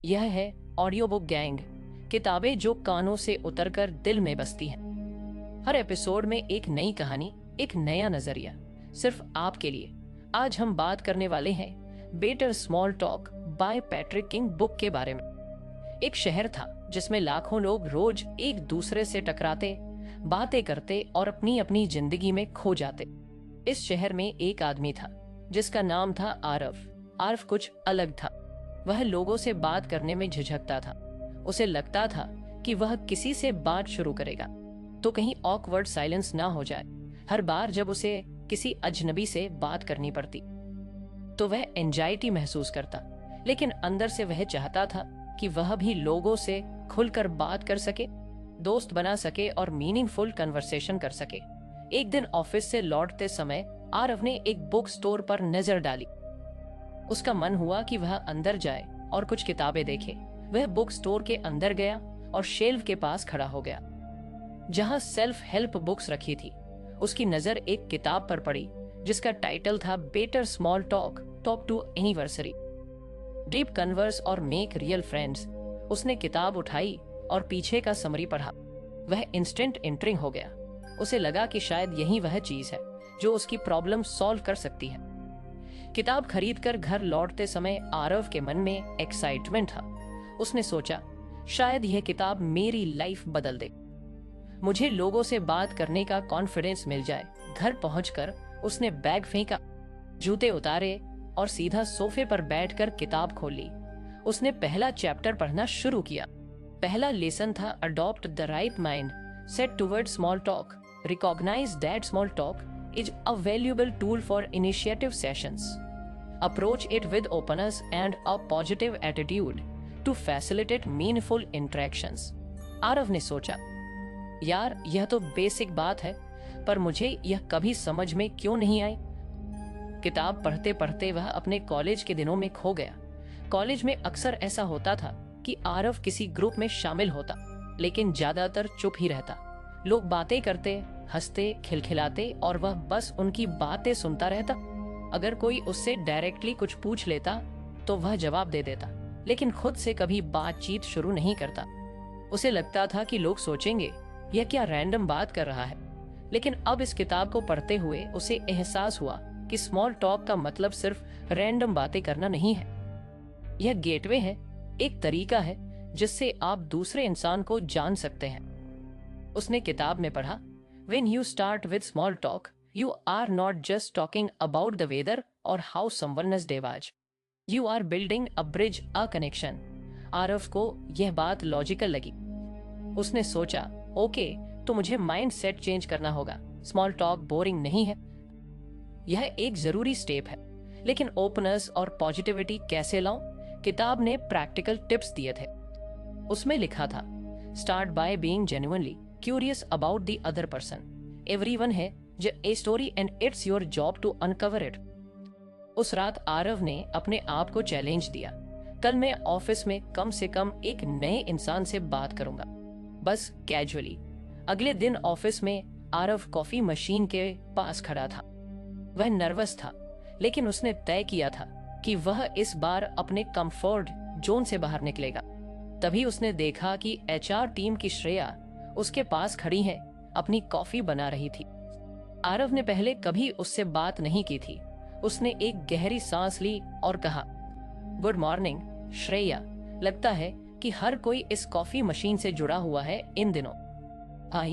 यह है audio book gang, किताबें जो कानों से उतरकर दिल में बसती हैं। हर एपिसोड में एक नई कहानी, एक नया नजरिया, सिर्फ आपके लिए। आज हम बात करने वाले हैं better small talk bye Patrick king book के बारे में। एक शहर था जिसमें लाखों लोग रोज एक दूसरे से टकराते, बातें करते और अपनी अपनी जिंदगी में खो जाते। इस शहर में एक आदमी था जिसका नाम था आरव। आरव कुछ अलग था। वह लोगों से बात करने में झिझकता था। उसे लगता था कि वह किसी से बात शुरू करेगा तो कहीं ऑकवर्ड साइलेंस ना हो जाए। हर बार जब उसे किसी अजनबी से बात करनी पड़ती तो वह एंजाइटी महसूस करता, लेकिन अंदर से वह चाहता था कि वह भी लोगों से खुलकर बात कर सके, दोस्त बना सके और मीनिंगफुल कन्वर्सेशन कर सके। एक दिन ऑफिस से लौटते समय आरव ने एक बुक स्टोर पर नजर डाली। उसका मन हुआ कि वह अंदर जाए और कुछ किताबें देखे। वह बुक स्टोर के अंदर गया और शेल्फ के पास खड़ा हो गया जहां सेल्फ हेल्प बुक्स रखी थी। उसकी नजर एक किताब पर पड़ी जिसका टाइटल था better small talk talk to anniversary, deep converse और मेक रियल फ्रेंड्स। उसने किताब उठाई और पीछे का समरी पढ़ा। वह इंस्टेंट इंटरिंग हो गया। उसे लगा कि शायद यही वह चीज है जो उसकी प्रॉब्लम सॉल्व कर सकती है। किताब खरीदकर घर लौटते समय आरव के मन में एक्साइटमेंट था। उसने सोचा, शायद यह किताब मेरी लाइफ बदल दे, मुझे लोगों से बात करने का कॉन्फिडेंस मिल जाए। घर पहुंचकर उसने बैग फेंका, जूते उतारे और सीधा सोफे पर बैठकर किताब खोल ली। उसने पहला चैप्टर पढ़ना शुरू किया। पहला लेसन था adopt the right mind, set toward small talk, recognize that small talk is a valuable tool for initiative sessions. Approach it with openness and a positive attitude to facilitate meaningful interactions. Aarav ने सोचा, यार यह तो basic बात है, पर मुझे यह कभी समझ में क्यों नहीं आई। किताब पढ़ते पढ़ते वह अपने कॉलेज के दिनों में खो गया। कॉलेज में अक्सर ऐसा होता था कि आरव किसी ग्रुप में शामिल होता, लेकिन ज्यादातर चुप ही रहता। लोग बातें करते, हंसते, खिलखिलाते और वह बस उनकी बातें सुनता रहता। अगर कोई उससे डायरेक्टली कुछ पूछ लेता तो वह जवाब दे देता, लेकिन खुद से कभी बातचीत शुरू नहीं करता। उसे लगता था कि लोग सोचेंगे यह क्या रैंडम बात कर रहा है। लेकिन अब इस किताब को पढ़ते हुए उसे एहसास हुआ कि स्मॉल टॉक का मतलब सिर्फ रैंडम बातें करना नहीं है। यह गेटवे है, एक तरीका है जिससे आप दूसरे इंसान को जान सकते हैं। उसने किताब में पढ़ा, When you start with small talk, you are not just talking about the weather or how someone's day was. You are building a bridge, a connection. Aarav को यह बात लॉजिकल लगी। उसने सोचा, ओके, तो मुझे माइंड सेट चेंज करना होगा। स्मॉल टॉक बोरिंग नहीं है, यह एक जरूरी स्टेप है। लेकिन ओपननेस और पॉजिटिविटी कैसे लाऊं? किताब ने प्रैक्टिकल टिप्स दिए थे। उसमें लिखा था, start by being genuinely curious about the other person. Everyone है a story and it's your job to uncover it. उस रात आरव ने अपने आप को चैलेंज दिया, कल मैं ऑफिस में कम से कम एक नए इंसान से बात करूंगा, बस कैजुअली। अगले दिन ऑफिस में आरव कॉफी मशीन के पास खड़ा था। वह नर्वस था, लेकिन उसने तय किया था कि वह इस बार अपने कंफर्ट जोन से बाहर निकलेगा। तभी उसने देखा कि एचआर टीम की श्रेया उसके पास खड़ी है, अपनी कॉफी बना रही थी। आरव ने पहले कभी उससे बात नहीं की थी। उसने एक गहरी सांस ली और कहा, गुड मॉर्निंग श्रेया, लगता है कि हर कोई इस कॉफी मशीन से जुड़ा हुआ है इन दिनों। हाँ,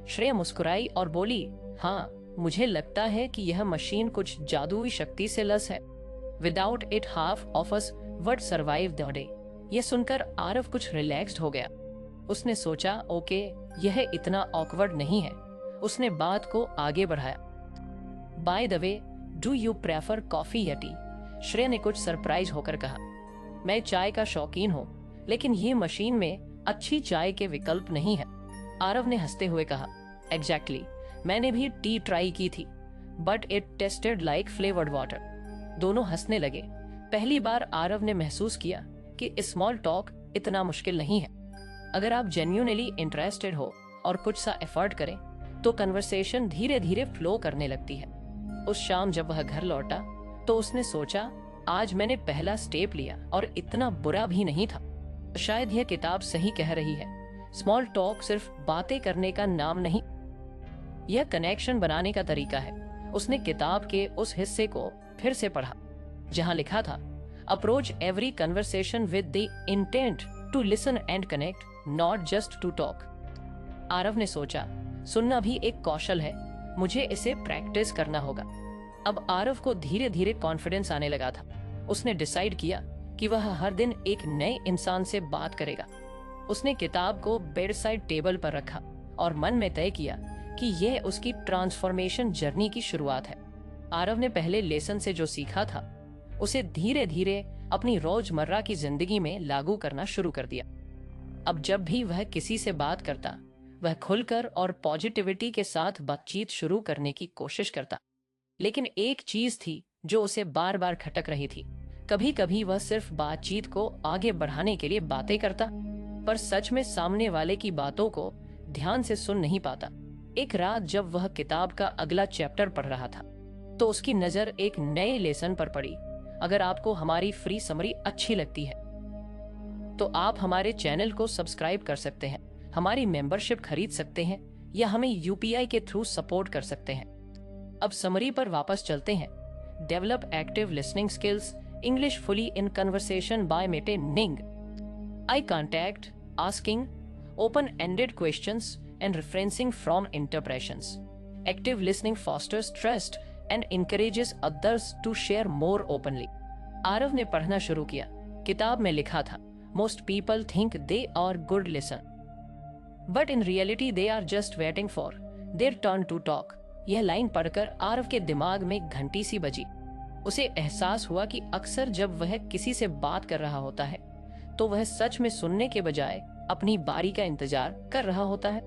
श्रेया मुस्कुराई और बोली, हाँ, मुझे लगता है कि यह मशीन कुछ जादुई शक्ति से लस है। Without it half of us would survive the day. यह सुनकर आरव कुछ रिलैक्स्ड हो गया। उसने सोचा, ओके, यह इतना ऑकवर्ड नहीं है। उसने बात को आगे बढ़ाया, bye the way, do you prefer coffee या टी? श्रेया ने कुछ सरप्राइज होकर कहा, मैं चाय का शौकीन हूँ, लेकिन ये मशीन में अच्छी चाय के विकल्प नहीं है। आरव ने हंसते हुए कहा, एग्जैक्टली, मैंने भी टी ट्राई की थी, but it tested like flavoured water. दोनों हंसने लगे। पहली बार आरव ने महसूस किया कि स्मॉल टॉक इतना मुश्किल नहीं है। अगर आप जेन्युइनली इंटरेस्टेड हो और कुछ सा एफर्ट करें तो कन्वर्सेशन धीरे धीरे फ्लो करने लगती है। उस शाम जब वह घर लौटा तो उसने सोचा, आज मैंने पहला स्टेप लिया और इतना बुरा भी नहीं था। शायद यह किताब सही कह रही है, स्मॉल टॉक सिर्फ बातें करने का नाम नहीं, यह कनेक्शन बनाने का तरीका है। उसने किताब के उस हिस्से को फिर से पढ़ा जहां लिखा था, approach every conversation with the intent to listen and connect, not just to talk. Aarav ने सोचा, सुनना भी एक कौशल है, मुझे इसे प्रैक्टिस करना होगा। अब आरव को धीरे धीरे कॉन्फिडेंस आने लगा था। उसने डिसाइड किया कि वह हर दिन एक नए इंसान से बात करेगा। उसने किताब को बेड साइड टेबल पर रखा और मन में तय किया कि यह उसकी ट्रांसफॉर्मेशन जर्नी की शुरुआत है। आरव ने पहले लेसन से जो सीखा था उसे धीरे धीरे अपनी रोजमर्रा की जिंदगी में लागू करना शुरू कर दिया। अब जब भी वह किसी से बात करता, वह खुलकर और पॉजिटिविटी के साथ बातचीत शुरू करने की कोशिश करता। लेकिन एक चीज थी जो उसे बार बार खटक रही थी। कभी कभी वह सिर्फ बातचीत को आगे बढ़ाने के लिए बातें करता, पर सच में सामने वाले की बातों को ध्यान से सुन नहीं पाता। एक रात जब वह किताब का अगला चैप्टर पढ़ रहा था, तो उसकी नजर एक नए लेसन पर पड़ी। अगर आपको हमारी फ्री समरी अच्छी लगती है तो आप हमारे चैनल को सब्सक्राइब कर सकते हैं, हमारी मेंबरशिप खरीद सकते हैं या हमें यूपीआई के थ्रू सपोर्ट कर सकते हैं। अब समरी पर वापस चलते हैं। Develop active listening skills, English fully in conversation bye maintaining eye contact, asking open-ended questions and refraining from interpretations. Active listening fosters trust and encourages others to share more openly. Aarav ने पढ़ना शुरू किया। किताब में लिखा था, Most people think they are good listener, but in reality they are just waiting for their turn to talk. यह line पढ़कर आरव के दिमाग में घंटी सी बजी। उसे एहसास हुआ कि अक्सर जब वह किसी से बात कर रहा होता है तो वह सच में सुनने के बजाय अपनी बारी का इंतजार कर रहा होता है।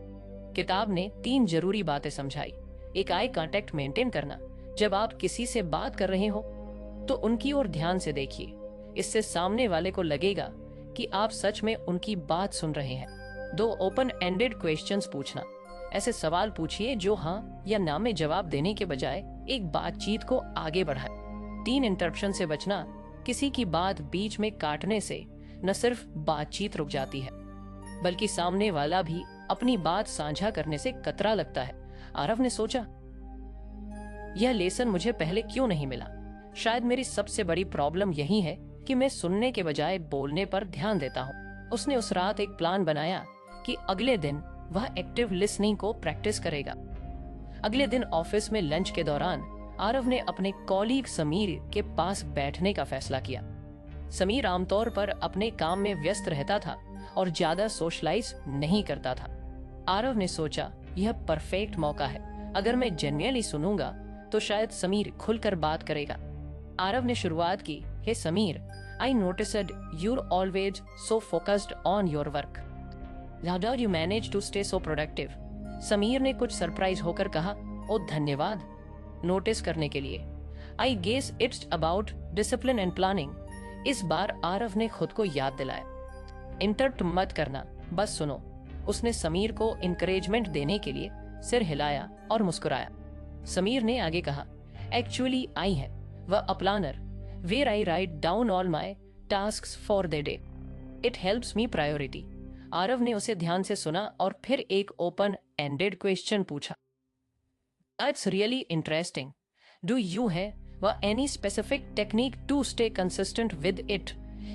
किताब ने 3 जरूरी बातें समझाई। एक, आई कांटेक्ट मेंटेन करना। जब आप किसी से बात कर रहे हो तो उनकी ओर ध्यान से देखिए, इससे सामने वाले को लगेगा कि आप सच में उनकी बात सुन रहे हैं। 2, ओपन एंडेड क्वेश्चंस पूछना। ऐसे सवाल पूछिए जो हाँ या ना में जवाब देने के बजाय एक बातचीत को आगे बढ़ाए। 3, इंटरप्शन से बचना। किसी की बात बीच में काटने से न सिर्फ बातचीत रुक जाती है बल्कि सामने वाला भी अपनी बात साझा करने से कतरा लगता है। आरव ने सोचा, यह लेसन मुझे पहले क्यों नहीं मिला? शायद मेरी सबसे बड़ी प्रॉब्लम यही है कि मैं सुनने के बजाय बोलने पर ध्यान देता हूँ। उसने उस रात एक प्लान बनाया कि अगले दिन वह एक्टिव लिसनिंग को प्रैक्टिस करेगा। अगले दिन ऑफिस में लंच के दौरान आरव ने अपने कॉलीग समीर के पास बैठने का फैसला किया। समीर आमतौर पर अपने काम में व्यस्त रहता था और ज्यादा सोशलाइज नहीं करता था। आरव ने सोचा, यह परफेक्ट मौका है। अगर मैं जेन्युइनली सुनूंगा तो शायद समीर खुलकर बात करेगा। आरव ने शुरुआत की, hey Sameer, I noticed you're always so focused on your work. How do you manage to stay so productive? Sameer ने कुछ सरप्राइज होकर कहा, ओ धन्यवाद नोटिस करने के लिए। I guess it's about discipline and planning. इस बार आरव ने खुद को याद दिलाया, इंटरप्ट मत करना, बस सुनो। उसने समीर को इंकरेजमेंट देने के लिए सिर हिलाया और मुस्कुराया। समीर ने आगे कहा, एक्चुअली आई है वह a planner where I write down all my tasks for the day. It helps me priority. Aarav ने उसे ध्यान से सुना और फिर एक ओपन एंडेड क्वेश्चन पूछा, it's really interesting, do you have any specific technique to stay consistent with it?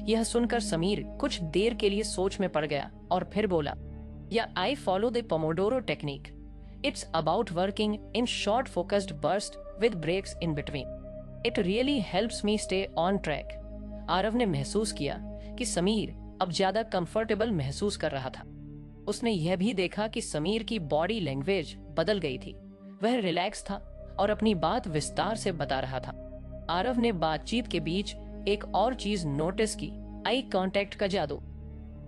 यह सुनकर समीर कुछ देर के लिए सोच में पड़ गया और फिर बोला, yeah I follow the pomodoro technique. It's about working in short focused burst with breaks in between. It really helps me stay on track. Aarav ने महसूस किया कि समीर अब ज्यादा कंफर्टेबल महसूस कर रहा था। उसने यह भी देखा कि समीर की बॉडी लैंग्वेज बदल गई थी। वह रिलैक्स था और अपनी बात विस्तार से बता रहा था। आरव ने बातचीत के बीच एक और चीज नोटिस की, आई कांटेक्ट का जादू।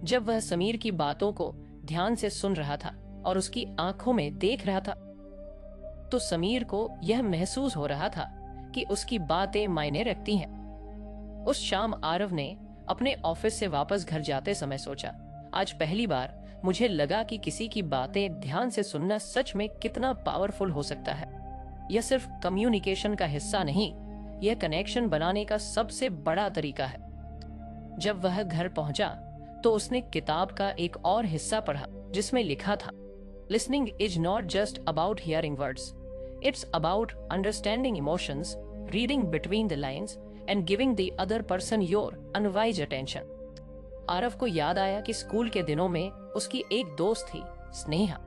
जब वह समीर की बातों को ध्यान से सुन रहा था और उसकी आंखों में देख रहा था तो समीर को यह महसूस हो रहा था कि उसकी बातें मायने रखती हैं। उस शाम आरव ने अपने ऑफिस से वापस घर जाते समय सोचा, आज पहली बार मुझे लगा कि किसी की बातें ध्यान से सुनना सच में कितना पावरफुल हो सकता है। यह सिर्फ कम्युनिकेशन का हिस्सा नहीं, यह कनेक्शन बनाने का सबसे बड़ा तरीका है। जब वह घर पहुंचा तो उसने किताब का एक और हिस्सा पढ़ा जिसमें लिखा था, listening is not just about hearing words, it's about understanding emotions, reading between the lines and giving the other person your unwise attention. Aarav को याद आया कि स्कूल के दिनों में उसकी एक दोस्त थी, स्नेहा।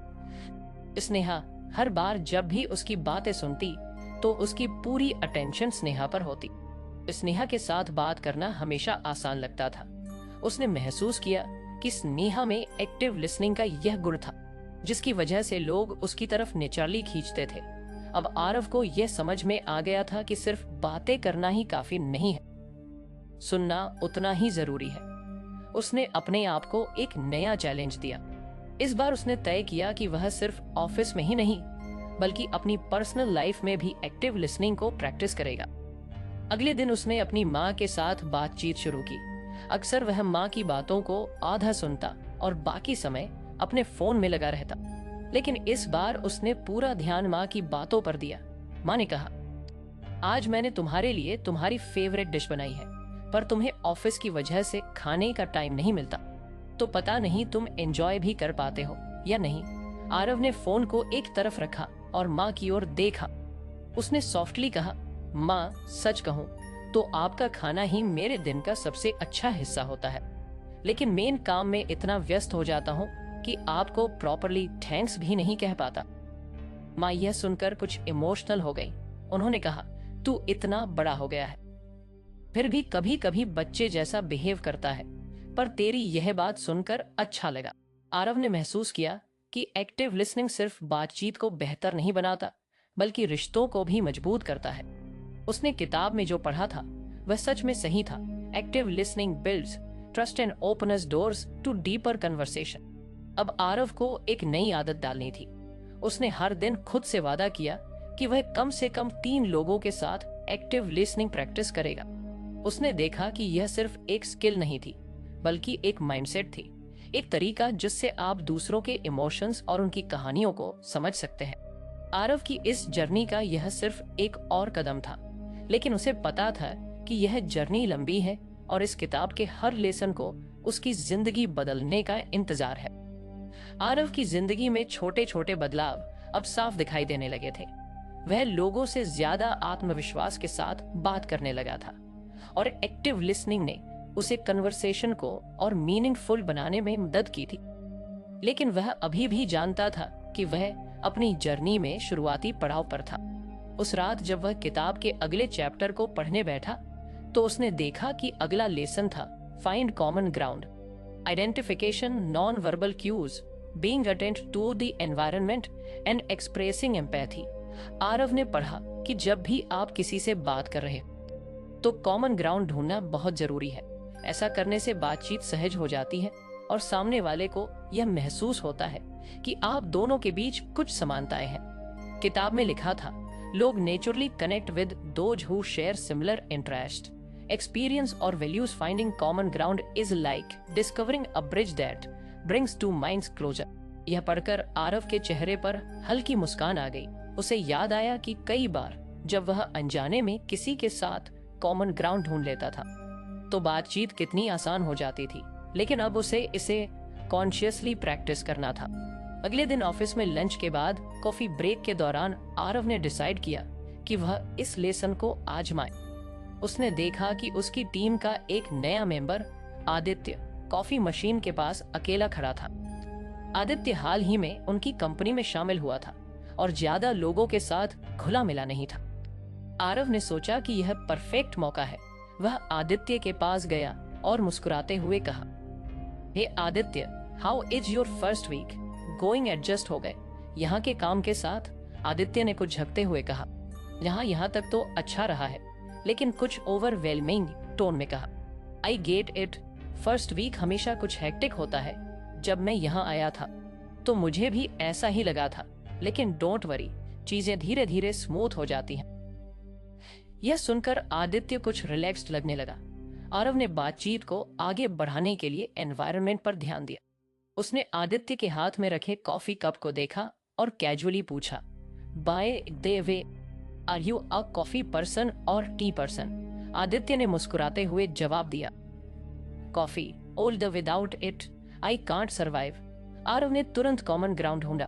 स्नेहा हर बार जब भी उसकी बातें सुनती तो उसकी पूरी अटेंशन स्नेहा पर होती। स्नेहा के साथ बात करना हमेशा आसान लगता था। उसने महसूस किया कि स्नेहा में एक्टिव लिसनिंग का यह गुण था जिसकी वजह से लोग उसकी तरफ नेचुरली खींचते थे। अब आरव को यह समझ में आ गया था कि सिर्फ बातें करना ही काफी नहीं है, सुनना उतना ही जरूरी है। उसने अपने आप को एक नया चैलेंज दिया। इस बार उसने तय किया कि वह सिर्फ ऑफिस में ही नहीं बल्कि अपनी पर्सनल लाइफ में भी एक्टिव लिसनिंग को प्रैक्टिस करेगा। अगले दिन उसने अपनी माँ के साथ बातचीत शुरू की। अक्सर वह माँ की बातों को आधा सुनता और बाकी समय अपने फोन में लगा रहता, लेकिन इस बार उसने पूरा ध्यान माँ की बातों पर दिया। माँ ने कहा, आज मैंने तुम्हारे लिए तुम्हारी फेवरेट डिश बनाई है, पर तुम्हें ऑफिस की वजह से खाने का टाइम नहीं मिलता, तो पता नहीं तुम एंजॉय भी कर पाते हो या नहीं। आरव ने फोन को एक तरफ रखा और माँ की ओर देखा। उसने सॉफ्टली कहा, माँ सच कहूँ तो आपका खाना ही मेरे दिन का सबसे अच्छा हिस्सा होता है, लेकिन मेन काम में इतना व्यस्त हो जाता हूँ कि आपको प्रॉपरली थैंक्स भी नहीं कह पाता। माँ यह सुनकर कुछ इमोशनल हो गई। उन्होंने कहा, तू इतना बड़ा हो गया है, फिर भी कभी कभी बच्चे जैसा बिहेव करता है, पर तेरी यह बात सुनकर अच्छा लगा। आरव ने महसूस किया कि एक्टिव लिसनिंग सिर्फ बातचीत को बेहतर नहीं बनाता बल्कि रिश्तों को भी मजबूत करता है। उसने किताब में जो पढ़ा था वह सच में सही था। Active listening builds trust and opens doors to deeper conversation. अब आरव को एक नई आदत डालनी थी। उसने हर दिन खुद से वादा किया कि वह कम से कम 3 लोगों के साथ एक्टिव लिसनिंग प्रैक्टिस करेगा। उसने देखा कि यह सिर्फ एक स्किल नहीं थी बल्कि एक माइंडसेट थी, एक तरीका जिससे आप दूसरों के इमोशंस और उनकी कहानियों को समझ सकते हैं। आरव की इस जर्नी का यह सिर्फ एक और कदम था, लेकिन उसे पता था कि यह जर्नी लंबी है और इस किताब के हर लेसन को उसकी जिंदगी बदलने का इंतजार है। आरव की जिंदगी में छोटे छोटे बदलाव अब साफ दिखाई देने लगे थे। वह लोगों से ज्यादा आत्मविश्वास के साथ बात करने लगा था और एक्टिव लिसनिंग ने उसे कन्वर्सेशन को और मीनिंगफुल बनाने में मदद की थी। लेकिन वह अभी भी जानता था कि वह अपनी जर्नी में शुरुआती पड़ाव पर था। उस रात जब वह किताब के अगले चैप्टर को पढ़ने बैठा तो उसने देखा कि अगला लेसन था find common ground, identification non verbal cues, being attentive to the environment and expressing empathy. Aarav ने पढ़ा कि जब भी आप किसी से बात कर रहे तो कॉमन ग्राउंड ढूंढना बहुत जरूरी है। ऐसा करने से बातचीत सहज हो जाती है और सामने वाले को यह महसूस होता है कि आप दोनों के बीच कुछ समानताएं हैं। किताब में लिखा था, लोग naturally connect with those who share similar interest, experience और values. Finding common ground is like discovering a bridge that brings two minds closer. यह पढ़कर आरव के चेहरे पर हल्की मुस्कान आ गई। उसे याद आया कि कई बार जब वह अनजाने में किसी के साथ कॉमन ग्राउंड ढूंढ लेता था तो बातचीत कितनी आसान हो जाती थी, लेकिन अब उसे इसे कॉन्शियसली प्रैक्टिस करना था। अगले दिन ऑफिस में लंच के बाद कॉफी ब्रेक के दौरान आरव ने डिसाइड किया कि वह इस लेसन को आजमाए। उसने देखा कि उसकी टीम का एक नया मेंबर आदित्य कॉफी मशीन के पास अकेला खड़ा था। आदित्य हाल ही में उनकी कंपनी में शामिल हुआ था और ज्यादा लोगों के साथ घुला मिला नहीं था। आरव ने सोचा कि यह परफेक्ट मौका है। वह आदित्य के पास गया और मुस्कुराते हुए कहा, hey Aditya, how is your first week going? Adjust हो गए यहाँ के काम के साथ? आदित्य ने कुछ झकते हुए कहा, यहाँ तक तो अच्छा रहा है, लेकिन कुछ ओवरवेलमिंग टोन में कहा, I get it. First week हमेशा कुछ हेक्टिक होता है। जब मैं यहाँ आया था तो मुझे भी ऐसा ही लगा था, लेकिन डोंट वरी, चीजें धीरे धीरे स्मूथ हो जाती हैं। यह सुनकर आदित्य कुछ रिलैक्स्ड लगने लगा। आरव ने बातचीत को आगे बढ़ाने के लिए एनवायरनमेंट पर ध्यान दिया। उसने आदित्य के हाथ में रखे कॉफी कप को देखा और कैजुअली पूछा, by the way, are you a coffee person or tea person? Aditya ने मुस्कुराते हुए जवाब दिया, coffee, old without it I can't survive. Aarav ने तुरंत कॉमन ग्राउंड ढूंढा।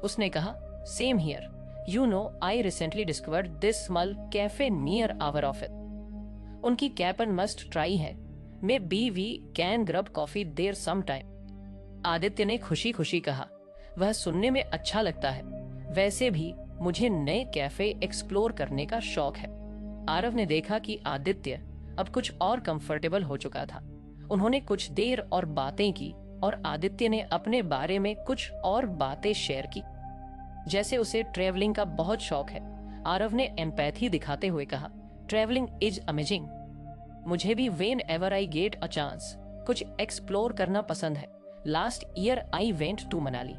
उसने कहा, same here, you know I recently discovered this small cafe near our office. उनकी कैपन मस्ट ट्राई है, maybe we can grab coffee there some time. Aditya ने खुशी खुशी कहा, वह सुनने में अच्छा लगता है, वैसे भी मुझे नए कैफे एक्सप्लोर करने का शौक है। आरव ने देखा कि आदित्य अब कुछ और कंफर्टेबल हो चुका था। उन्होंने कुछ देर और बातें की और आदित्य ने अपने बारे में कुछ और बातें शेयर की, जैसे उसे ट्रैवलिंग का बहुत शौक है। आरव ने एम्पैथी दिखाते हुए कहा, ट्रैवलिंग इज अमेजिंग, मुझे भी whenever I get a chance कुछ एक्सप्लोर करना पसंद है। Last year I went to Manali,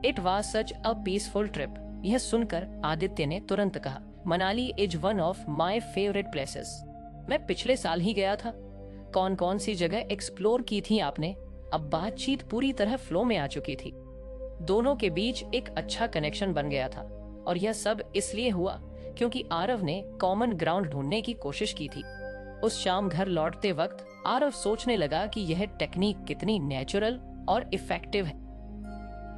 it was such a peaceful trip. यह सुनकर आदित्य ने तुरंत कहा, Manali is one of my favourite places. मैं पिछले साल ही गया था। कौन कौन सी जगह एक्सप्लोर की थी आपने? अब बातचीत पूरी तरह फ्लो में आ चुकी थी। दोनों के बीच एक अच्छा कनेक्शन बन गया था और यह सब इसलिए हुआ क्योंकि आरव ने कॉमन ग्राउंड ढूंढने की कोशिश की थी। उस शाम घर लौटते वक्त आरव सोचने लगा कि यह टेक्निक कितनी नेचुरल और इफेक्टिव है।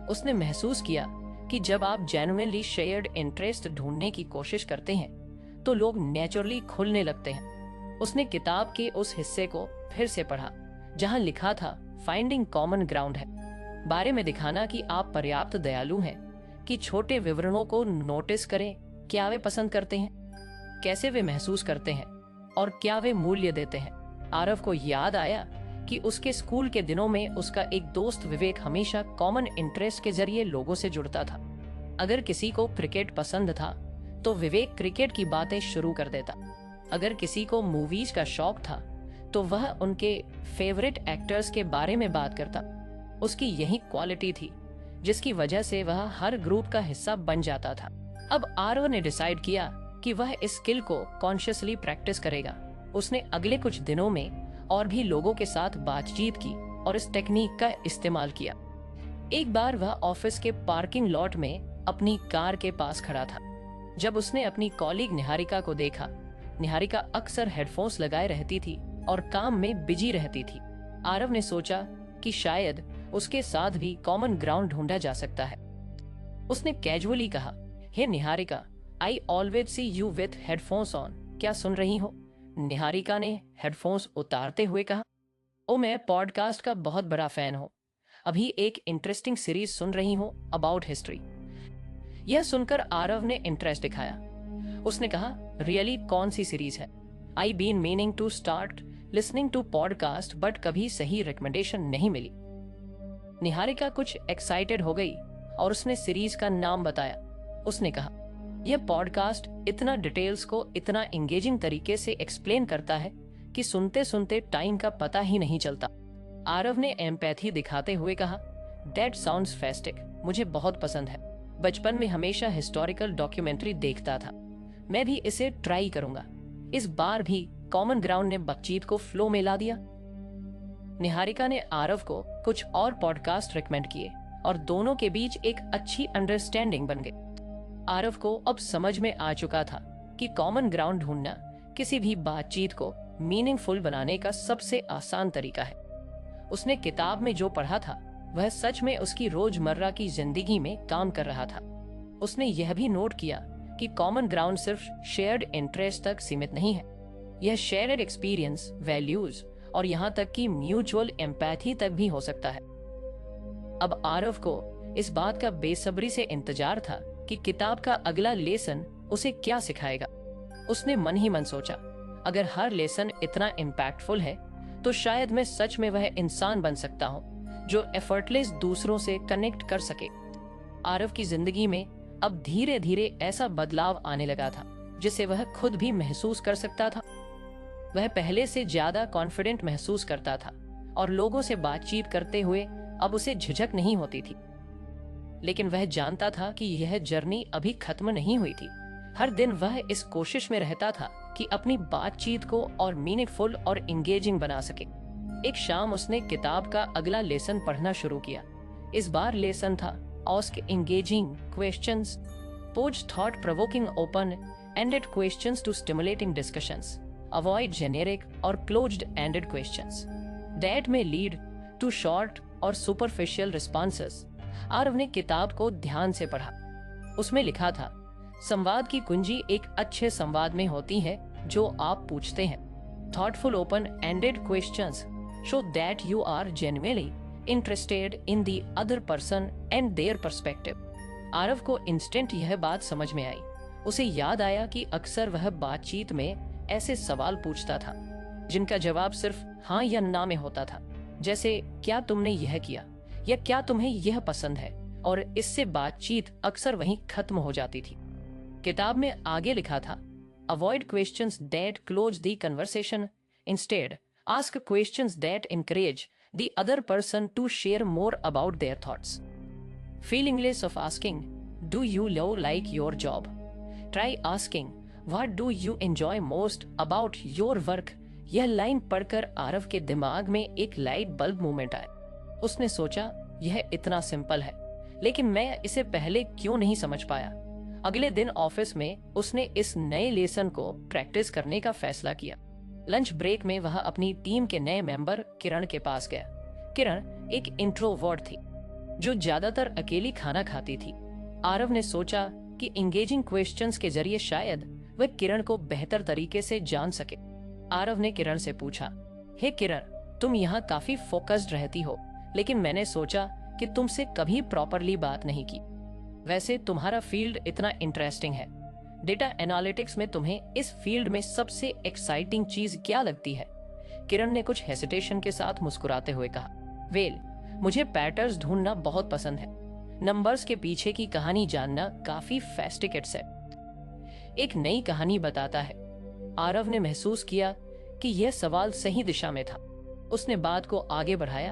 उसने महसूस किया कि जब आप जेन्युइनली शेयर्ड इंटरेस्ट ढूंढने की कोशिश करते हैं तो लोग नेचुरली खुलने लगते हैं। उसने किताब के उस हिस्से को फिर से पढ़ा जहां लिखा था, फाइंडिंग कॉमन ग्राउंड है बारे में दिखाना कि आप पर्याप्त दयालु हैं कि छोटे विवरणों को नोटिस करें, क्या वे पसंद करते हैं, कैसे वे महसूस करते हैं और क्या वे मूल्य देते हैं। आरव को याद आया कि उसके स्कूल के दिनों में उसका एक दोस्त विवेक हमेशा कॉमन इंटरेस्ट के जरिए लोगों से जुड़ता था। अगर किसी को क्रिकेट पसंद था तो विवेक क्रिकेट की बातें शुरू कर देता। अगर किसी को मूवीज का शौक था तो वह उनके फेवरेट एक्टर्स के बारे में बात करता। उसकी यही क्वालिटी थी जिसकी वजह से वह हर ग्रुप का हिस्सा बन जाता था। अब आरव ने डिसाइड किया कि वह इस स्किल को कॉन्शियसली प्रैक्टिस करेगा। उसने अगले कुछ दिनों में और भी लोगों के साथ बातचीत की और इस टेक्निक का इस्तेमाल किया। एक बार वह ऑफिस के पार्किंग लॉट में अपनी कार के पास खड़ा था जब उसने अपनी कॉलीग निहारिका को देखा। निहारिका अक्सर हेडफोन्स लगाए रहती थी और काम में बिजी रहती थी। आरव ने सोचा कि शायद उसके साथ भी कॉमन ग्राउंड ढूंढा जा सकता है। उसने कैजुअली कहा, hey Niharika, I always see you with headphones on, क्या सुन रही हो? निहारिका ने हेडफोन्स उतारते हुए कहा, ओ मैं पॉडकास्ट का बहुत बड़ा फैन हूँ, अभी एक इंटरेस्टिंग सीरीज सुन रही हूँ अबाउट हिस्ट्री। यह सुनकर आरव ने इंटरेस्ट दिखाया। उसने कहा, रियली कौन सी सीरीज है? I been meaning to start listening to podcast but कभी सही रिकमेंडेशन नहीं मिली। निहारिका कुछ एक्साइटेड हो गई और उसने सीरीज का नाम बताया। उसने कहा, यह पॉडकास्ट इतना डिटेल्स को इतना एंगेजिंग तरीके से एक्सप्लेन करता है कि सुनते सुनते टाइम का पता ही नहीं चलता। आरव ने एम्पैथी दिखाते हुए कहा, दैट साउंड्स फैस्टिक, मुझे बहुत पसंद है। बचपन में हमेशा हिस्टोरिकल डॉक्यूमेंट्री देखता था, मैं भी इसे ट्राई करूंगा। इस बार भी कॉमन ग्राउंड ने बातचीत को फ्लो में ला दिया। निहारिका ने आरव को कुछ और पॉडकास्ट रिकमेंड किए और दोनों के बीच एक अच्छी अंडरस्टैंडिंग बन गई। आरव को अब समझ में आ चुका था कि कॉमन ग्राउंड ढूंढना किसी भी बातचीत को मीनिंगफुल बनाने का सबसे आसान तरीका है। उसने किताब में जो पढ़ा था वह सच में उसकी रोजमर्रा की जिंदगी में काम कर रहा था। उसने यह भी नोट किया कि कॉमन ग्राउंड सिर्फ शेयर्ड इंटरेस्ट तक सीमित नहीं है, यह शेयर्ड एक्सपीरियंस, वैल्यूज और यहाँ तक कि म्यूचुअल एम्पैथी तक भी हो सकता है। अब आरव को इस बात का बेसब्री से इंतजार था कि किताब का अगला लेसन उसे क्या सिखाएगा। उसने मन ही मन सोचा, अगर हर लेसन इतना इम्पैक्टफुल है तो शायद मैं सच में वह इंसान बन सकता हूँ जो एफर्टलेस दूसरों से कनेक्ट कर सके। आरव की जिंदगी में अब धीरे धीरे ऐसा बदलाव आने लगा था जिसे वह खुद भी महसूस कर सकता था। वह पहले से ज्यादा कॉन्फिडेंट महसूस करता था और लोगों से बातचीत करते हुए अब उसे झिझक नहीं होती थी। लेकिन वह जानता था कि यह जर्नी अभी खत्म नहीं हुई थी। हर दिन वह इस कोशिश में रहता था कि अपनी बातचीत को और मीनिंगफुल और एंगेजिंग बना सके। एक शाम उसने किताब का अगला लेसन पढ़ना शुरू किया। इस बार लेसन था ask engaging questions. Pose thought-provoking open-ended questions to stimulating discussions. Avoid generic or closed-ended questions that may lead to short or superficial responses. Aarav ने किताब को ध्यान से पढ़ा। उसमें लिखा था, संवाद की कुंजी एक अच्छे संवाद में होती है जो आप पूछते हैं। Thoughtful open-ended questions show that you are genuinely interested in the other person and their perspective. Aarav को इंस्टेंट यह बात समझ में आई। उसे याद आया कि अक्सर वह बातचीत में ऐसे सवाल पूछता था जिनका जवाब सिर्फ हाँ या ना में होता था, जैसे क्या तुमने यह किया या क्या तुम्हें यह पसंद है, और इससे बातचीत अक्सर वहीं खत्म हो जाती थी। किताब में आगे लिखा था, Avoid questions that close the conversation. Instead, ask questions that encourage the other person to share more about their thoughts. Feeling less of asking, do you like your job? Try asking, what do you enjoy most about your work? यह line पढ़कर आरव के दिमाग में एक light bulb movement आया। उसने सोचा, यह इतना सिंपल है, लेकिन मैं इसे पहले क्यों नहीं समझ पाया। अगले दिन ऑफिस में उसने इस नए लेसन को प्रैक्टिस करने का फैसला किया। लंच ब्रेक में वह अपनी टीम के नए मेंबर किरण के पास गया। किरण एक इंट्रोवर्ट थी जो ज्यादातर अकेली खाना खाती थी। आरव ने सोचा कि एंगेजिंग क्वेश्चंस के जरिए शायद वह किरण को बेहतर तरीके से जान सके। आरव ने किरण से पूछा, हे किरण, तुम यहाँ काफी फोकस्ड रहती हो, लेकिन मैंने सोचा कि तुमसे कभी प्रॉपरली बात नहीं की। वैसे तुम्हारा फील्ड इतना इंटरेस्टिंग है। डेटा एनालिटिक्स में तुम्हें इस फील्ड में सबसे एक्साइटिंग चीज क्या लगती है? किरण ने कुछ हेसिटेशन के साथ मुस्कुराते हुए कहा, वेल, मुझे पैटर्न्स ढूंढना बहुत पसंद है। नंबर्स के पीछे की कहानी जानना काफी फैस्टिकेट्स है। एक नई कहानी बताता है। आरव ने महसूस किया कि यह सवाल सही दिशा में था। उसने बात को आगे बढ़ाया,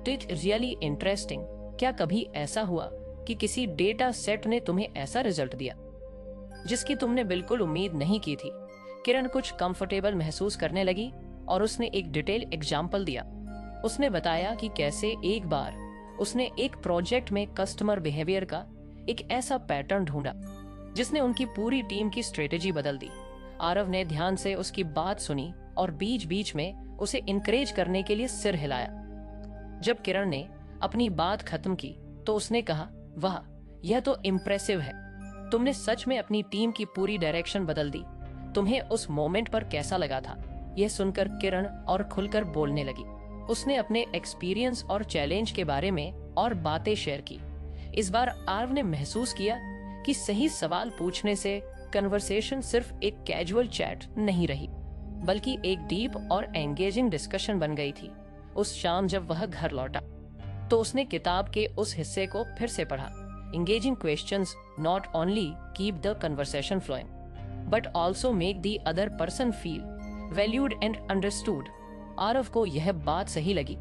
इट रियली इंटरेस्टिंग, क्या कभी ऐसा हुआ कि किसी डेटा सेट ने तुम्हें ऐसा रिजल्ट दिया जिसकी तुमने बिल्कुल उम्मीद नहीं की थी? किरण कुछ कंफर्टेबल महसूस करने लगी और उसने एक डिटेल एग्जाम्पल दिया। उसने बताया कि कैसे एक बार उसने एक प्रोजेक्ट में कस्टमर बिहेवियर का एक ऐसा पैटर्न ढूंढा जिसने उनकी पूरी टीम की स्ट्रेटेजी बदल दी। आरव ने ध्यान से उसकी बात सुनी और बीच बीच में उसे इनकरेज करने के लिए सिर हिलाया। जब किरण ने अपनी बात खत्म की तो उसने कहा, वाह, यह तो इम्प्रेसिव है। तुमने सच में अपनी टीम की पूरी डायरेक्शन बदल दी। तुम्हें उस मोमेंट पर कैसा लगा था? यह सुनकर किरण और खुलकर बोलने लगी। उसने अपने एक्सपीरियंस और चैलेंज के बारे में और बातें शेयर की। इस बार आरव ने महसूस किया कि सही सवाल पूछने से कन्वर्सेशन सिर्फ एक कैजुअल चैट नहीं रही, बल्कि एक डीप और एंगेजिंग डिस्कशन बन गई थी। उस शाम जब वह घर लौटा तो उसने किताब के उस हिस्से को फिर से पढ़ा। Engaging questions not only keep the conversation flowing, but also make the other person feel valued and understood. Aarav को यह बात सही लगी।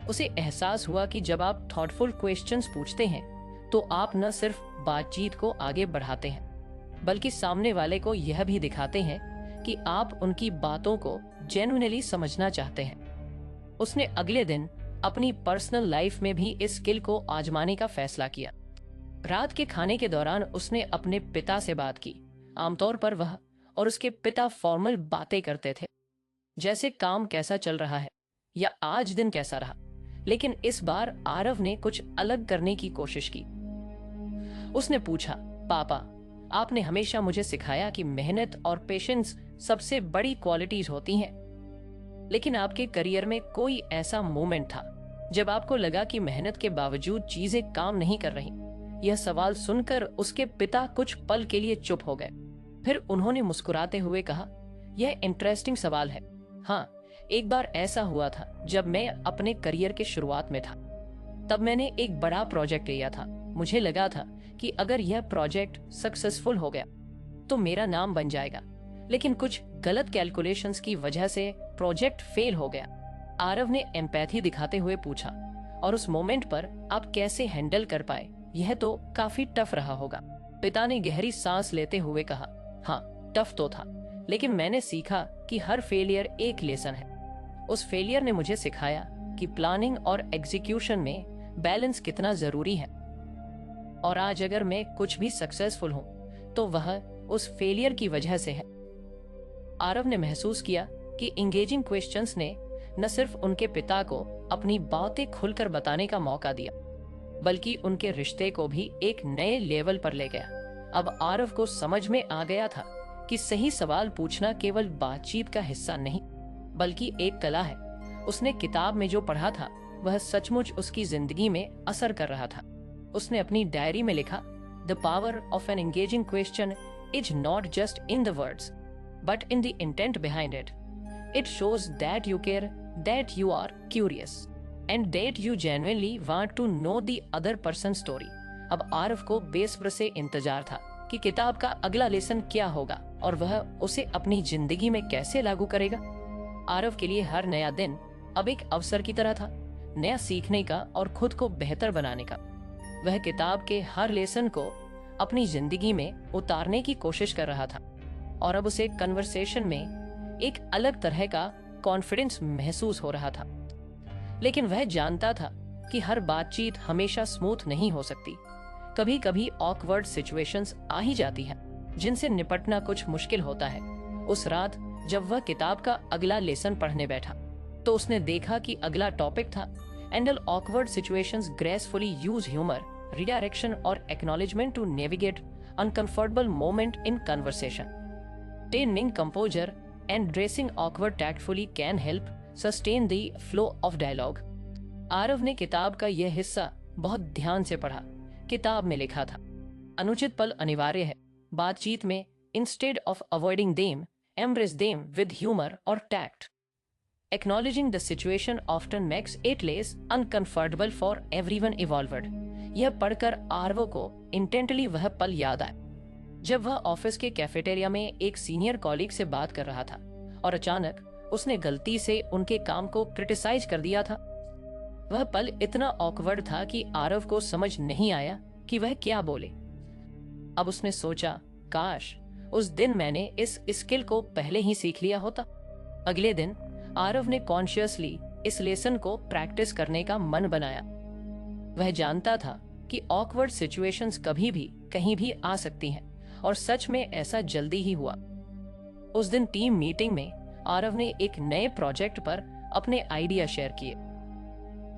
उसे एहसास हुआ कि जब आप थॉटफुल क्वेश्चंस पूछते हैं तो आप न सिर्फ बातचीत को आगे बढ़ाते हैं, बल्कि सामने वाले को यह भी दिखाते हैं कि आप उनकी बातों को जेन्युइनली समझना चाहते हैं। उसने अगले दिन अपनी पर्सनल लाइफ में भी इस स्किल को आजमाने का फैसला किया। रात के खाने के दौरान उसने अपने पिता से बात की। आमतौर पर वह और उसके पिता फॉर्मल बातें करते थे, जैसे काम कैसा चल रहा है या आज दिन कैसा रहा। लेकिन इस बार आरव ने कुछ अलग करने की कोशिश की। उसने पूछा, पापा, आपने हमेशा मुझे सिखाया कि मेहनत और पेशेंस सबसे बड़ी क्वालिटीज होती हैं, लेकिन आपके करियर में कोई ऐसा मोमेंट था जब आपको लगा कि मेहनत के बावजूद चीजें काम नहीं कर रही? यह सवाल सुनकर उसके पिता कुछ पल के लिए चुप हो गए। फिर उन्होंने मुस्कुराते हुए कहा, यह इंटरेस्टिंग सवाल है। हाँ, एक बार ऐसा हुआ था जब मैं अपने करियर के शुरुआत में था। तब मैंने एक बड़ा प्रोजेक्ट लिया था। मुझे लगा था कि अगर यह प्रोजेक्ट सक्सेसफुल हो गया तो मेरा नाम बन जाएगा, लेकिन कुछ गलत कैलकुलेशंस की वजह से प्रोजेक्ट फेल हो गया। आरव ने एम्पैथी दिखाते हुए पूछा, और उस मोमेंट पर आप कैसे हैंडल कर पाए? यह तो काफी टफ रहा होगा। पिता ने गहरी सांस लेते हुए कहा, हाँ, टफ तो था, लेकिन मैंने सीखा कि हर फेलियर एक लेसन है। उस फेलियर ने मुझे सिखाया कि प्लानिंग और एग्जीक्यूशन में बैलेंस कितना जरूरी है। और आज अगर मैं कुछ भी सक्सेसफुल हूँ तो वह उस फेलियर की वजह से है। आरव ने महसूस किया कि इंगेजिंग क्वेश्चंस ने न सिर्फ उनके पिता को अपनी बातें खुलकर बताने का मौका दिया, बल्कि उनके रिश्ते को भी एक नए लेवल पर ले गया। अब आरव को समझ में आ गया था कि सही सवाल पूछना केवल बातचीत का हिस्सा नहीं, बल्कि एक कला है। उसने किताब में जो पढ़ा था वह सचमुच उसकी जिंदगी में असर कर रहा था। उसने अपनी डायरी में लिखा, the power of an engaging question is not just in the words but in the intent behind it. It shows that you care, that you are curious, and that you genuinely want to know the other person's story. अब आरव को बेसब्र से इंतजार था कि किताब का अगला lesson क्या होगा और वह उसे अपनी जिंदगी में कैसे लागू करेगा। आरव के लिए हर नया दिन अब एक अवसर की तरह था, नया सीखने का और खुद को बेहतर बनाने का। वह किताब के हर लेसन को अपनी जिंदगी में उतारने की कोशिश कर रहा था और अब उसे कन्वर्सेशन में एक अलग तरह का कॉन्फिडेंस महसूस हो रहा था। लेकिन वह जानता था कि हर बातचीत हमेशा स्मूथ नहीं हो सकती। कभी कभी ऑकवर्ड सिचुएशंस आ ही जाती हैं, जिनसे निपटना कुछ मुश्किल होता है। उस रात जब वह किताब का अगला लेसन पढ़ने बैठा तो उसने देखा कि अगला टॉपिक था handle awkward situations gracefully, use humour, redirection और acknowledgement to navigate uncomfortable moment in conversation. Maintaining composure and dressing awkward tactfully can help sustain the flow of dialogue. Aarav ने किताब का यह हिस्सा बहुत ध्यान से पढ़ा। किताब में लिखा था, अनुचित पल अनिवार्य है बातचीत में, instead of avoiding them, embrace them with humor or tact. Acknowledging the situation often makes it less uncomfortable for everyone involved. यह पढ़कर आरव को इंटेंटली वह पल याद आया जब वह ऑफिस के कैफेटेरिया में एक सीनियर कॉलीग से बात कर रहा था और अचानक उसने गलती से उनके काम को क्रिटिसाइज कर दिया था। वह पल इतना ऑकवर्ड था कि आरव को समझ नहीं आया कि वह क्या बोले। अब उसने सोचा, काश उस दिन मैंने इस स्किल को पहले ही सीख लिया होता। अगले दिन आरव ने कॉन्शियसली इस लेसन को प्रैक्टिस करने का मन बनाया। वह जानता था कि ऑकवर्ड सिचुएशंस कभी भी कहीं भी आ सकती हैं और सच में ऐसा जल्दी ही हुआ। उस दिन टीम मीटिंग में आरव ने एक नए प्रोजेक्ट पर अपने आइडिया शेयर किए।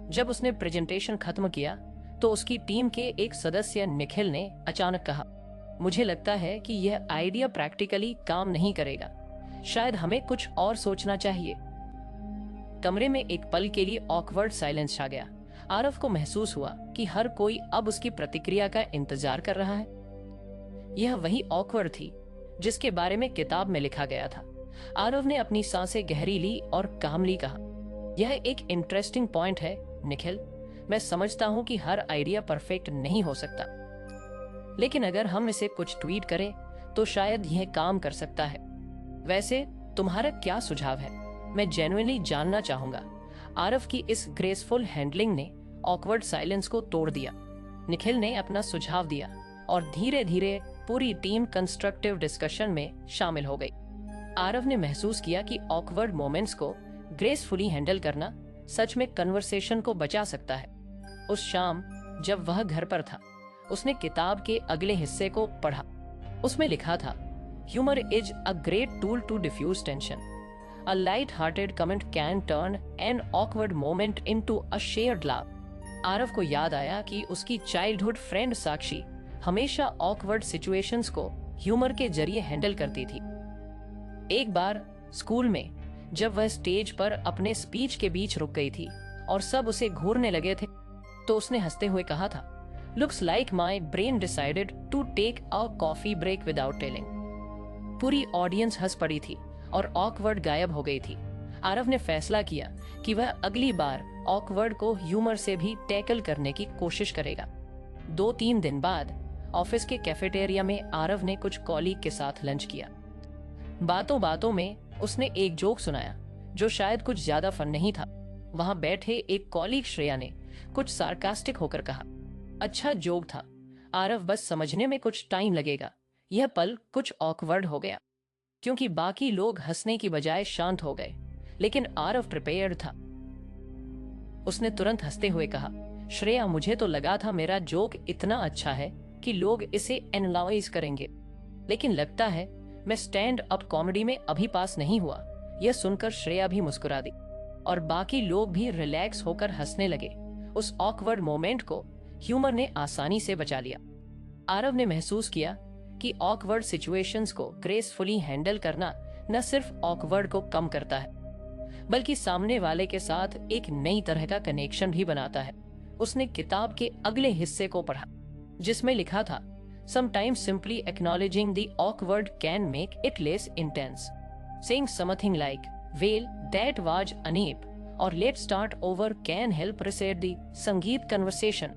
जब उसने प्रेजेंटेशन खत्म किया तो उसकी टीम के एक सदस्य निखिल ने अचानक कहा, मुझे लगता है कि यह आइडिया प्रैक्टिकली काम नहीं करेगा, शायद हमें कुछ और सोचना चाहिए। कमरे में एक पल के लिए ऑकवर्ड साइलेंस छा गया। आरव को महसूस हुआ कि हर कोई अब उसकी प्रतिक्रिया का इंतजार कर रहा है। यह वही ऑकवर्ड थी जिसके बारे में किताब में लिखा गया था। आरव ने अपनी सांसें गहरी ली और कामली कहा, यह एक इंटरेस्टिंग पॉइंट है निखिल। मैं समझता हूं कि हर आइडिया परफेक्ट नहीं हो सकता, लेकिन अगर हम इसे कुछ ट्वीट करें तो शायद यह काम कर सकता है। वैसे तुम्हारा क्या सुझाव है? मैं जेन्युइनली जानना चाहूंगा। आरव की इस ग्रेसफुल हैंडलिंग ने ऑकवर्ड साइलेंस को तोड़ दिया। निखिल ने अपना सुझाव दिया और धीरे धीरे पूरी टीम कंस्ट्रक्टिव डिस्कशन में शामिल हो गई। आरव ने महसूस किया कि ऑकवर्ड मोमेंट्स को ग्रेसफुली हैंडल करना सच में कन्वर्सेशन को बचा सकता है। उस शाम जब वह घर पर था, उसने किताब के अगले हिस्से को पढ़ा। उसमें लिखा था, humour is a great tool to diffuse tension. A light-hearted comment can turn an awkward moment into a shared laugh. Aarav को याद आया कि उसकी चाइल्डहुड फ्रेंड साक्षी हमेशा ऑकवर्ड सिचुएशंस को ह्यूमर के जरिए हैंडल करती थी। एक बार स्कूल में जब वह स्टेज पर अपने स्पीच के बीच रुक गई थी और सब उसे घूरने लगे थे, तो उसने हंसते हुए कहा था, looks like my brain decided to take a coffee break without telling. पूरी ऑडियंस हंस पड़ी थी और ऑकवर्ड गायब हो गई थी। आरव ने फैसला किया कि वह अगली बार ऑकवर्ड को ह्यूमर से भी टैकल करने की कोशिश करेगा। 2-3 दिन बाद ऑफिस के कैफेटेरिया में आरव ने कुछ कॉलीग के साथ लंच किया। बातों बातों में उसने एक जोक सुनाया जो शायद कुछ ज्यादा फन नहीं था। वहां बैठे एक कॉलीग श्रेया ने कुछ सार्कास्टिक होकर कहा, अच्छा जोक था आरव, बस समझने में कुछ टाइम लगेगा। यह पल कुछ ऑकवर्ड हो गया क्योंकि बाकी लोग हंसने की बजाय शांत हो गए, लेकिन आरव प्रिपेयर्ड था। उसने तुरंत हंसते हुए कहा, श्रेया, मुझे तो लगा था मेरा जोक इतना अच्छा है कि लोग इसे एनालाइज करेंगे। लेकिन लगता है मैं स्टैंड अप कॉमेडी में अभी पास नहीं हुआ। यह सुनकर श्रेया भी मुस्कुरा दी और बाकी लोग भी रिलैक्स होकर हंसने लगे। उस ऑकवर्ड मोमेंट को ह्यूमर ने आसानी से बचा लिया। आरव ने महसूस किया कि ऑकवर्ड सिचुएशंस को ग्रेसफुली हैंडल करना न सिर्फ ऑकवर्ड को कम करता है, बल्कि सामने वाले के साथ एक नई तरह का कनेक्शन भी बनाता है। उसने किताब के अगले हिस्से को पढ़ा, जिसमें लिखा था, Sometimes simply acknowledging the awkward can make it less intense. Saying something like, well, that was unable, or let's start over can help reset the संगीत conversation.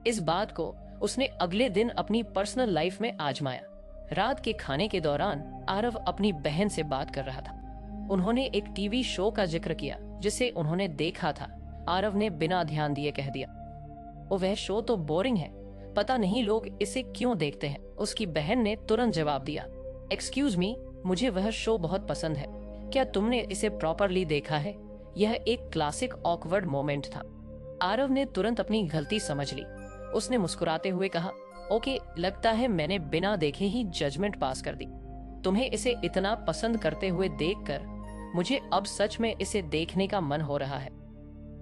इस बात को उसने अगले दिन अपनी पर्सनल लाइफ में आजमाया। रात के खाने के दौरान आरव अपनी बहन से बात कर रहा था। उन्होंने एक टीवी शो का जिक्र किया जिसे उन्होंने देखा था। आरव ने बिना ध्यान दिए कह दिया, वह शो तो बोरिंग है, पता नहीं लोग इसे क्यों देखते हैं। उसकी बहन ने तुरंत जवाब दिया, एक्सक्यूज मी, मुझे वह शो बहुत पसंद है, क्या तुमने इसे प्रॉपरली देखा है? यह एक क्लासिक ऑकवर्ड मोमेंट था। आरव ने तुरंत अपनी गलती समझ ली। उसने मुस्कुराते हुए कहा, ओके, लगता है मैंने बिना देखे ही जजमेंट पास कर दी। तुम्हें इसे इतना पसंद करते हुए देखकर मुझे अब सच में इसे देखने का मन हो रहा है।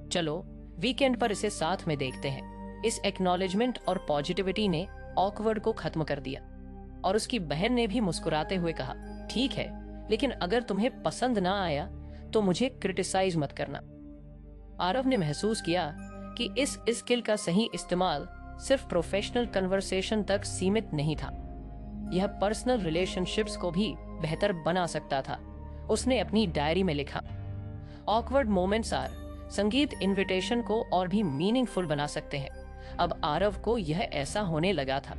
चलो वीकेंड पर इसे साथ में देखते हैं। इस एक्नॉलेजमेंट और पॉजिटिविटी ने ऑकवर्ड को खत्म कर दिया और उसकी बहन ने भी मुस्कुराते हुए कहा, ठीक है, लेकिन अगर तुम्हें पसंद ना आया तो मुझे क्रिटिसाइज मत करना। आरव ने महसूस किया कि इस स्किल का सही इस्तेमाल सिर्फ प्रोफेशनल कन्वर्सेशन तक सीमित नहीं था, यह पर्सनल रिलेशनशिप्स को भी बेहतर बना सकता था। उसने अपनी डायरी में लिखा, ऑकवर्ड मोमेंट्स आर संगीत इनविटेशन को और भी मीनिंगफुल बना सकते हैं। अब आरव को यह ऐसा होने लगा था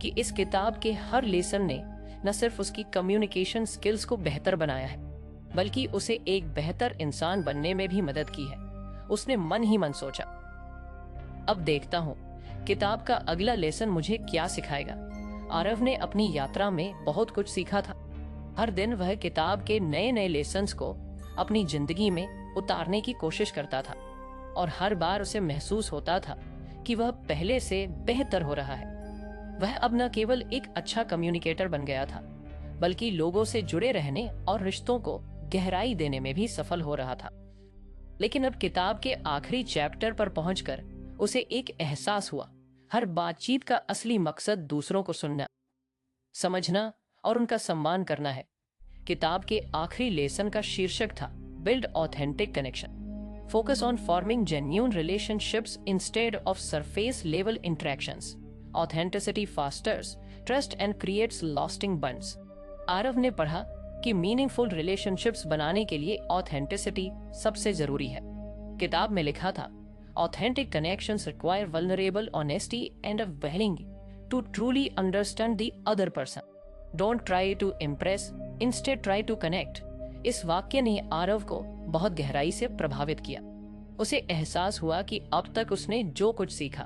कि इस किताब के हर लेसन ने न सिर्फ उसकी कम्युनिकेशन स्किल्स को बेहतर बनाया है, बल्कि उसे एक बेहतर इंसान बनने में भी मदद की है। उसने मन ही मन सोचा, अब देखता हूँ किताब का अगला लेसन मुझे क्या सिखाएगा। आरव ने अपनी यात्रा में बहुत कुछ सीखा था। हर दिन वह किताब के नए नए लेसन्स को अपनी जिंदगी में उतारने की कोशिश करता था और हर बार उसे महसूस होता था कि वह पहले से बेहतर हो रहा है। वह अब न केवल एक अच्छा कम्युनिकेटर बन गया था, बल्कि लोगों से जुड़े रहने और रिश्तों को गहराई देने में भी सफल हो रहा था। लेकिन अब किताब के आखिरी चैप्टर पर पहुंचकर उसे एक एहसास हुआ, हर बातचीत का असली मकसद दूसरों को सुनना, समझना और उनका सम्मान करना है। किताब के आखिरी लेसन का शीर्षक था, build authentic connection, focus on forming genuine relationships instead of surface level interactions. Authenticity fosters trust and creates lasting bonds. Aarav ने पढ़ा कि मीनिंगफुल रिलेशनशिप्स बनाने के लिए ऑथेंटिसिटी सबसे जरूरी है। किताब में लिखा था, authentic connections require vulnerable honesty and a willing to truly understand the other person. Don't try to impress, instead try to connect. इस वाक्य ने आरव को बहुत गहराई से प्रभावित किया। उसे एहसास हुआ कि अब तक उसने जो कुछ सीखा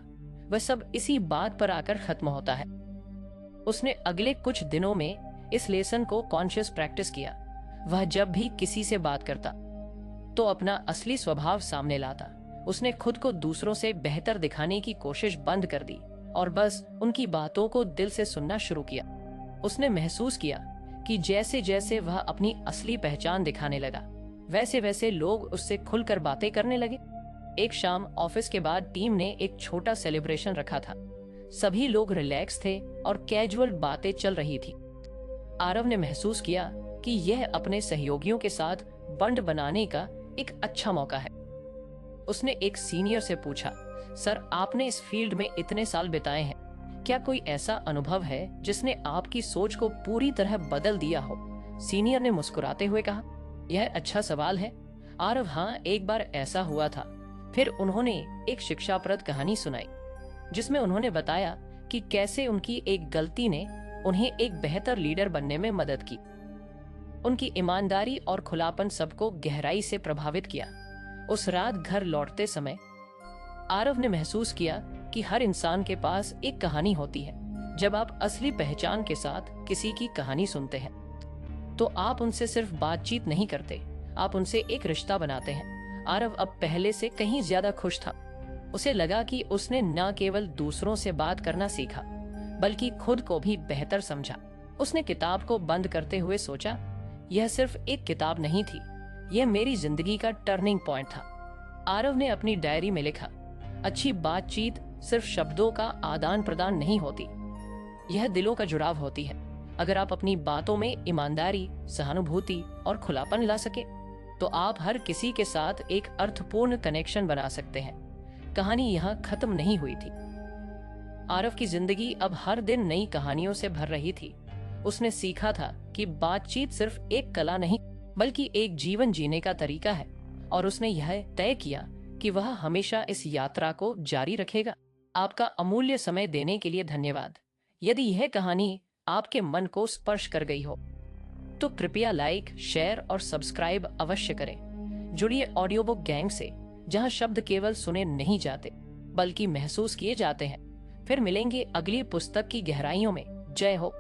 वह सब इसी बात पर आकर खत्म होता है। उसने अगले कुछ दिनों में इस लेसन को कॉन्शियस प्रैक्टिस किया। वह जब भी किसी से बात करता तो अपना असली स्वभाव सामने लाता। उसने खुद को दूसरों से बेहतर दिखाने की कोशिश बंद कर दी और बस उनकी बातों को दिल से सुनना शुरू किया। उसने महसूस किया कि जैसे जैसे वह अपनी असली पहचान दिखाने लगा, वैसे वैसे लोग उससे खुलकर बातें करने लगे। एक शाम ऑफिस के बाद टीम ने एक छोटा सेलिब्रेशन रखा था। सभी लोग रिलैक्स थे और कैजुअल बातें चल रही थी। आरव ने महसूस किया कि यह अपने सहयोगियों के साथ बॉन्ड बनाने का एक अच्छा मौका है। उसने एक सीनियर से पूछा, सर, आपने इस फील्ड में इतने साल बिताए हैं, क्या कोई ऐसा अनुभव है जिसने आपकी सोच को पूरी तरह बदल दिया हो? सीनियर ने मुस्कुराते हुए कहा, यह अच्छा सवाल है आरव, हाँ, एक बार ऐसा हुआ था। फिर उन्होंने एक शिक्षाप्रद कहानी सुनाई जिसमें उन्होंने बताया कि कैसे उनकी एक गलती ने उन्हें एक बेहतर लीडर बनने में मदद की। उनकी ईमानदारी और खुलापन सबको गहराई से प्रभावित किया। उस रात घर लौटते समय आरव ने महसूस किया कि हर इंसान के पास एक कहानी होती है। जब आप असली पहचान के साथ किसी की कहानी सुनते हैं तो आप उनसे सिर्फ बातचीत नहीं करते, आप उनसे एक रिश्ता बनाते हैं। आरव अब पहले से कहीं ज्यादा खुश था। उसे लगा कि उसने न केवल दूसरों से बात करना सीखा, बल्कि खुद को भी बेहतर समझा। उसने किताब को बंद करते हुए सोचा, यह सिर्फ एक किताब नहीं थी, यह मेरी जिंदगी का टर्निंग पॉइंट था। आरव ने अपनी डायरी में लिखा, अच्छी बातचीत सिर्फ शब्दों का आदान प्रदान नहीं होती, यह दिलों का जुड़ाव होती है। अगर आप अपनी बातों में ईमानदारी, सहानुभूति और खुलापन ला सके तो आप हर किसी के साथ एक अर्थपूर्ण कनेक्शन बना सकते हैं। कहानी यहाँ खत्म नहीं हुई थी। आरव की जिंदगी अब हर दिन नई कहानियों से भर रही थी। उसने सीखा था कि बातचीत सिर्फ एक कला नहीं बल्कि एक जीवन जीने का तरीका है, और उसने यह तय किया कि वह हमेशा इस यात्रा को जारी रखेगा। आपका अमूल्य समय देने के लिए धन्यवाद। यदि यह कहानी आपके मन को स्पर्श कर गई हो तो कृपया लाइक, शेयर और सब्सक्राइब अवश्य करें। जुड़िए ऑडियो बुक गैंग से, जहां शब्द केवल सुने नहीं जाते बल्कि महसूस किए जाते हैं। फिर मिलेंगे अगली पुस्तक की गहराइयों में। जय हो।